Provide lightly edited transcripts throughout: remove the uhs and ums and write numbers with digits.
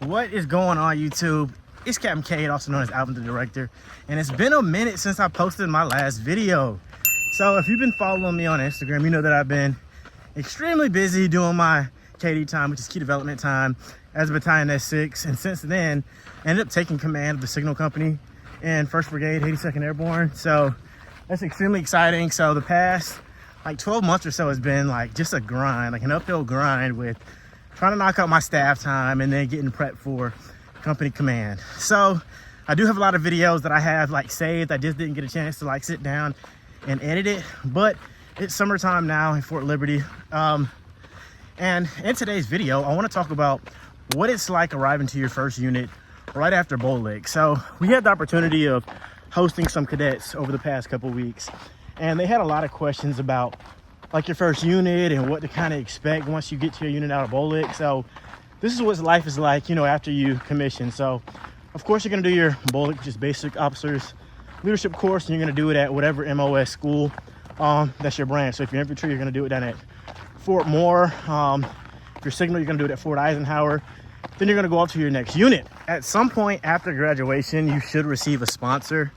What is going on, YouTube? It's Captain K, also known as Alvin the Director, and it's been a minute since I posted my last video. So if you've been following me on Instagram, you know that I've been extremely busy doing my KD time, which is key development time, as a battalion S6, and since then I ended up taking command of the signal company in 1st Brigade, 82nd Airborne. So that's extremely exciting. So the past like 12 months or so has been like just a grind, like an uphill grind with trying to knock out my staff time and then getting prepped for company command. So I do have a lot of videos that I have like saved. I just didn't get a chance to like sit down and edit it, but it's summertime now in Fort Liberty. And in today's video, I want to talk about what it's like arriving to your first unit right after Bolic. So we had the opportunity of hosting some cadets over the past couple weeks, and they had a lot of questions about like your first unit and what to kind of expect once you get to your unit out of Bolic. So this is what life is like, you know, after you commission. So of course you're going to do your Bolic, which is basic officers leadership course, and you're going to do it at whatever MOS school that's your branch. So if you're infantry, you're going to do it down at Fort Moore. If you're signal, you're going to do it at Fort Eisenhower. Then you're going to go up to your next unit. At some point after graduation, you should receive a sponsor.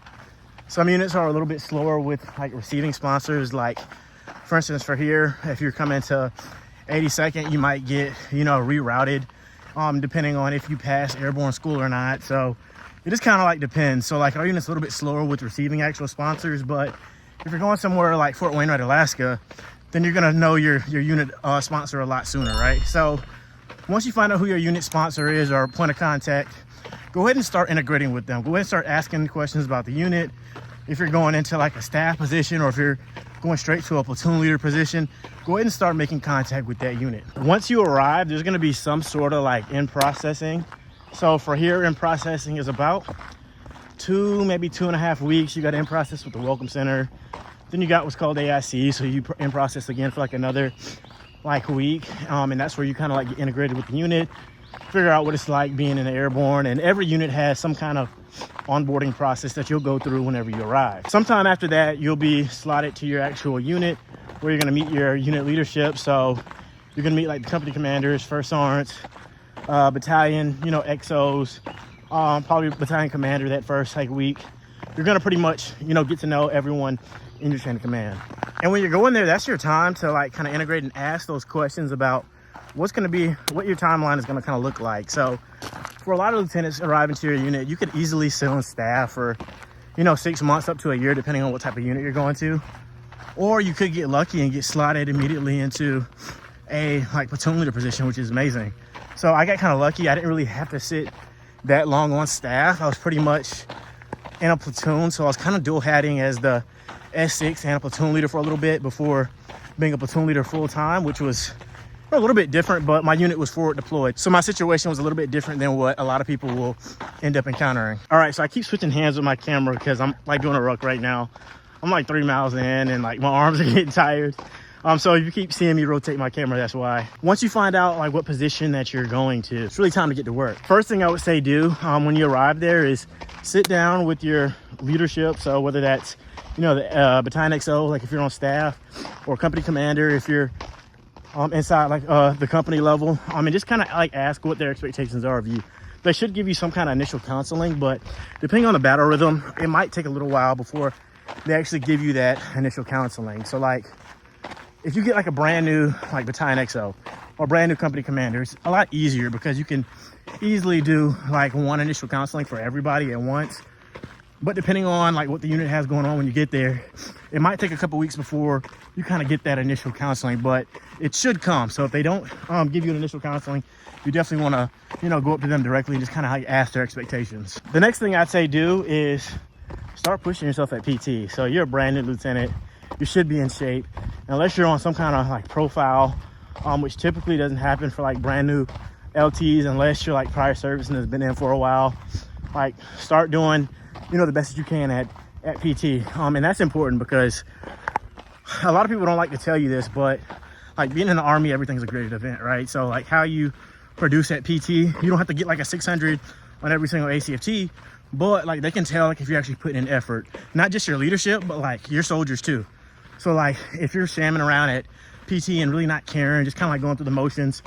Some units are a little bit slower with like receiving sponsors. Like for instance, for here, if you're coming to 82nd, you might get, you know, rerouted depending on if you pass airborne school or not. So it just kind of like depends. So like our unit's a little bit slower with receiving actual sponsors, but if you're going somewhere like Fort Wainwright, Alaska, then you're gonna know your unit sponsor a lot sooner, right? So once you find out who your unit sponsor is or point of contact, go ahead and start integrating with them. Go ahead and start asking questions about the unit. If you're going into like a staff position, or if you're going straight to a platoon leader position, go ahead and start making contact with that unit. Once you arrive, there's gonna be some sort of like in-processing. So for here, in-processing is about maybe 2.5 weeks. You got in-process with the Welcome Center. Then you got what's called AIC, so you in-process again for like another like week. And that's where you kind of like get integrated with the unit, figure out what it's like being in the airborne. And every unit has some kind of onboarding process that you'll go through whenever you arrive. Sometime after that, you'll be slotted to your actual unit where you're gonna meet your unit leadership. So you're gonna meet like the company commanders, first sergeants, battalion, you know, XOs, probably battalion commander that first like week. You're gonna pretty much, you know, get to know everyone in your chain of command. And when you're going there, that's your time to like kind of integrate and ask those questions about what your timeline is gonna kind of look like. So for a lot of lieutenants arriving to your unit, you could easily sit on staff for, you know, 6 months up to a year, depending on what type of unit you're going to. Or you could get lucky and get slotted immediately into a like platoon leader position, which is amazing. So I got kind of lucky. I didn't really have to sit that long on staff. I was pretty much in a platoon, so I was kind of dual hatting as the S6 and a platoon leader for a little bit before being a platoon leader full time, which was a little bit different, but my unit was forward deployed. So my situation was a little bit different than what a lot of people will end up encountering. All right, so I keep switching hands with my camera because I'm like doing a ruck right now. I'm like 3 miles in and like my arms are getting tired. So if you keep seeing me rotate my camera, that's why. Once you find out like what position that you're going to, it's really time to get to work. First thing I would say do when you arrive there is sit down with your leadership. So whether that's, you know, the battalion XO, like if you're on staff, or company commander, if you're inside like the company level, and just kind of like ask what their expectations are of you. They should give you some kind of initial counseling, but depending on the battle rhythm, it might take a little while before they actually give you that initial counseling. So like if you get like a brand new like battalion XO or brand new company commander, it's a lot easier because you can easily do like one initial counseling for everybody at once. But depending on like what the unit has going on when you get there, it might take a couple weeks before you kind of get that initial counseling, but it should come. So if they don't give you an initial counseling, you definitely want to, you know, go up to them directly and just kind of like ask their expectations. The next thing I'd say do is start pushing yourself at PT. So you're a brand new lieutenant, you should be in shape, unless you're on some kind of like profile, which typically doesn't happen for like brand new LTs unless you're like prior service and has been in for a while. Like start doing, you know, the best that you can at PT. And that's important because a lot of people don't like to tell you this, but like being in the Army, everything's a graded event, right? So like how you produce at PT, you don't have to get like a 600 on every single ACFT, but like they can tell like if you're actually putting in effort, not just your leadership, but like your soldiers too. So like if you're shamming around at PT and really not caring, just kind of like going through the motions,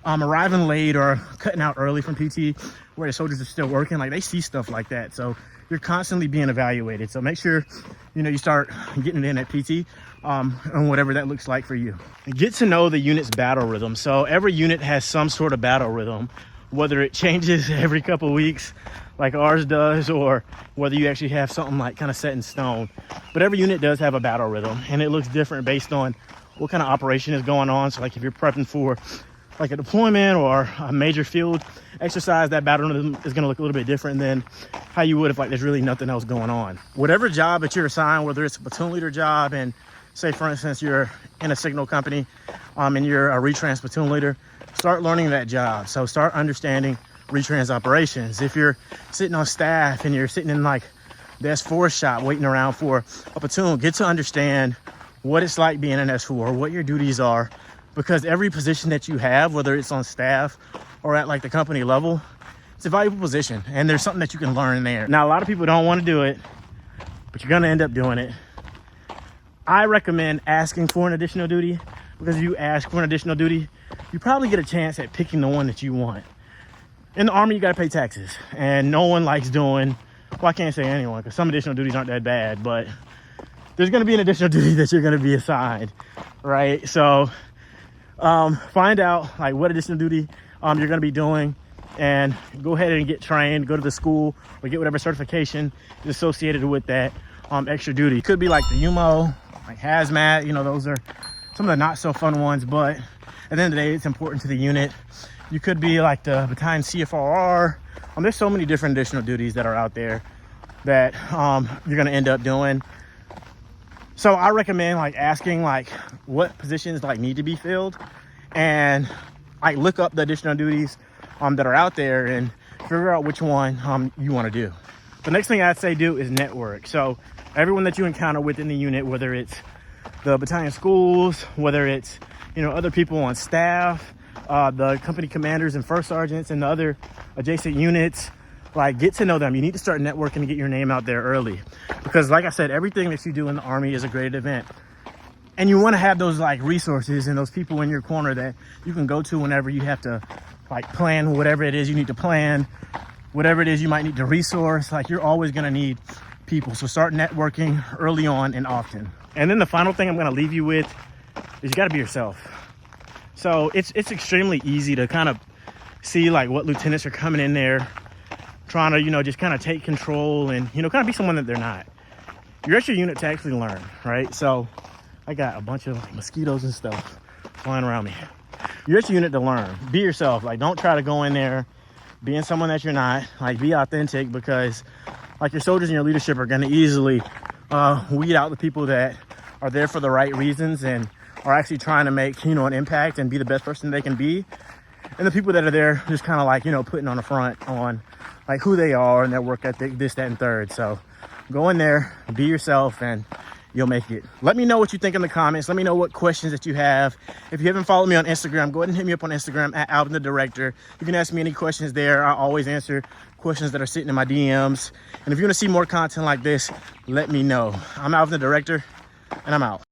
arriving late or cutting out early from PT where the soldiers are still working. Like, they see stuff like that. So you're constantly being evaluated. So make sure, you know, you start getting it in at PT and whatever that looks like for you. Get to know the unit's battle rhythm. So every unit has some sort of battle rhythm, whether it changes every couple of weeks like ours does, or whether you actually have something like kind of set in stone. But every unit does have a battle rhythm, and it looks different based on what kind of operation is going on. So like if you're prepping for like a deployment or a major field exercise, that battle rhythm is going to look a little bit different than how you would if like there's really nothing else going on. Whatever job that you're assigned, whether it's a platoon leader job, and say for instance you're in a signal company and you're a retrans platoon leader, start learning that job. So start understanding retrans operations. If you're sitting on staff and you're sitting in like the S4 shop waiting around for a platoon, get to understand what it's like being an S4, what your duties are, because every position that you have, whether it's on staff or at like the company level, it's a valuable position, and there's something that you can learn there. Now, a lot of people don't want to do it, but you're going to end up doing it. I recommend asking for an additional duty, because if you ask for an additional duty, you probably get a chance at picking the one that you want. In the Army, you got to pay taxes, and no one likes doing, well, I can't say anyone, because some additional duties aren't that bad, but there's going to be an additional duty that you're going to be assigned, right? So find out like what additional duty you're going to be doing, and go ahead and get trained, go to the school, or get whatever certification is associated with that extra duty. It could be like the UMO, like hazmat, you know, those are some of the not so fun ones, but at the end of the day, it's important to the unit. You could be like the battalion CFRR. There's so many different additional duties that are out there that you're going to end up doing. So I recommend like asking like what positions like need to be filled, and like look up the additional duties that are out there and figure out which one you want to do. The next thing I'd say do is network. So everyone that you encounter within the unit, whether it's the battalion schools, whether it's, you know, other people on staff, the company commanders and first sergeants and the other adjacent units, like get to know them. You need to start networking to get your name out there early, because like I said, everything that you do in the Army is a great event, and you want to have those like resources and those people in your corner that you can go to whenever you have to like plan whatever it is you need to plan, whatever it is you might need to resource. Like, you're always going to need people. So start networking early on and often. And then the final thing I'm going to leave you with is you got to be yourself. So it's extremely easy to kind of see like what lieutenants are coming in there trying to, you know, just kind of take control and, you know, kind of be someone that they're not. You're at your unit to actually learn, right? So I got a bunch of like mosquitoes and stuff flying around me. You're at your unit to learn. Be yourself. Like, don't try to go in there being someone that you're not. Like, be authentic, because like your soldiers and your leadership are going to easily weed out the people that are there for the right reasons and are actually trying to make, you know, an impact and be the best person they can be. And the people that are there just kind of like, you know, putting on the front on like who they are and their work ethic, this, that, and third. So go in there, be yourself, and you'll make it. Let me know what you think in the comments. Let me know what questions that you have. If you haven't followed me on Instagram, go ahead and hit me up on Instagram at AlvinTheDirector. You can ask me any questions there. I always answer questions that are sitting in my DMs. And if you want to see more content like this, let me know. I'm Alvin the Director, and I'm out.